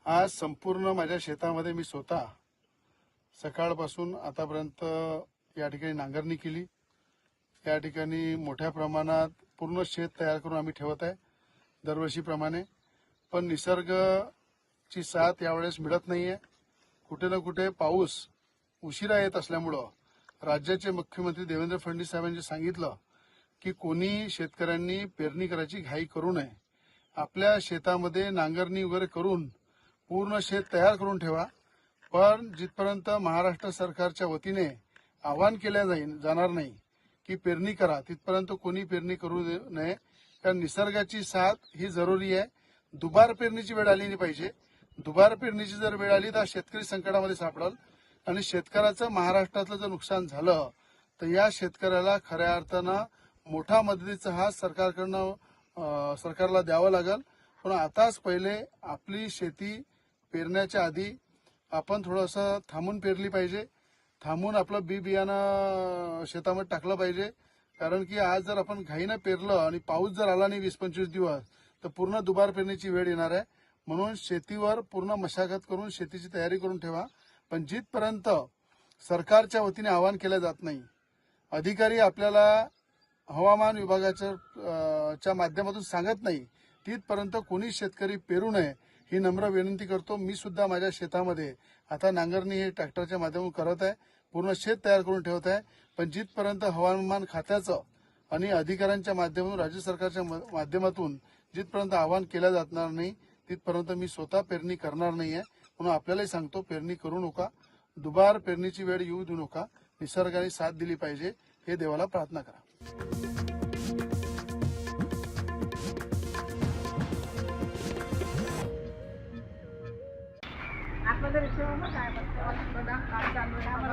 आज संपूर्ण माझ्या शेतामध्ये मी स्वतः सकाळपासून आतापर्यंत या ठिकाणी नांगरणी केली। या ठिकाणी मोठ्या प्रमाणात पूर्ण शेत तयार करून आम्ही ठेवत आहे दरवर्षीप्रमाणे। पण निसर्गाची साथ यावेळेस मिळत नाहीये। कुठे ना कुठे पाऊस उशिरा येत असल्यामुळे राज्याचे मुख्यमंत्री देवेंद्र फडणवीस साहेबांनी सांगितलं की कोणी शेतकऱ्यांनी पेरणी करायची घाई करू नये। आपल्या शेतामध्ये नांगरणी वगैरे करून पूर्ण शेत तयार करून ठेवा। पण जिथपर्यंत महाराष्ट्र सरकारच्या वतीने आवाहन केलं जाणार नाही की पेरणी करा, तिथपर्यंत कोणी पेरणी करू नये। कारण निसर्गाची साथ ही जरुरी आहे। दुबार पेरणीची वेळ आली नाही पाहिजे। दुबार पेरणीची जर वेळ आली तर शेतकरी संकटामध्ये सापडेल आणि शेतकऱ्याचं महाराष्ट्रातलं जर नुकसान झालं तर या शेतकऱ्याला खऱ्या अर्थानं मोठा मदतीचा हात सरकारला द्यावा लागेल। पण आताच पहिले आपली शेती पेरण्याच्या आधी आपण थोडंसं थांबून पेरली पाहिजे। थांबून आपलं बी बियाणं शेतामध्ये टाकलं पाहिजे। कारण की आज जर आपण घाईनं पेरलं आणि पाऊस जर आला नाही 20-25 दिवस तर पूर्ण दुबार पेरणीची वेळ येणार आहे। म्हणून शेतीवर पूर्ण मशागत करून शेतीची तयारी करून ठेवा। पण जिथपर्यंत सरकारच्या वतीने आवाहन केलं जात नाही, अधिकारी आपल्याला हवामान विभागाच्या माध्यमातून सांगत नाही, तिथपर्यंत कोणी शेतकरी पेरू नये ही नम्र विनंती करतो। मी सुद्धा माझ्या शेतामध्ये आता नांगरणी हे ट्रॅक्टरच्या माध्यमातून करत आहे, पूर्ण शेत तयार करून ठेवत आहे। पण जिथपर्यंत हवामान खात्याचं आणि अधिकाऱ्यांच्या माध्यमातून राज्य सरकारच्या माध्यमातून जिथपर्यंत आवाहन केलं जाणार नाही तिथपर्यंत मी स्वतः पेरणी करणार नाहीये। म्हणून आपल्यालाही सांगतो, पेरणी करू नका, दुबार पेरणीची वेळ येऊ देऊ नका। निसर्गाने साथ दिली पाहिजे हे देवाला प्रार्थना करा। आपल्याला विषय काय काम चालू आहे।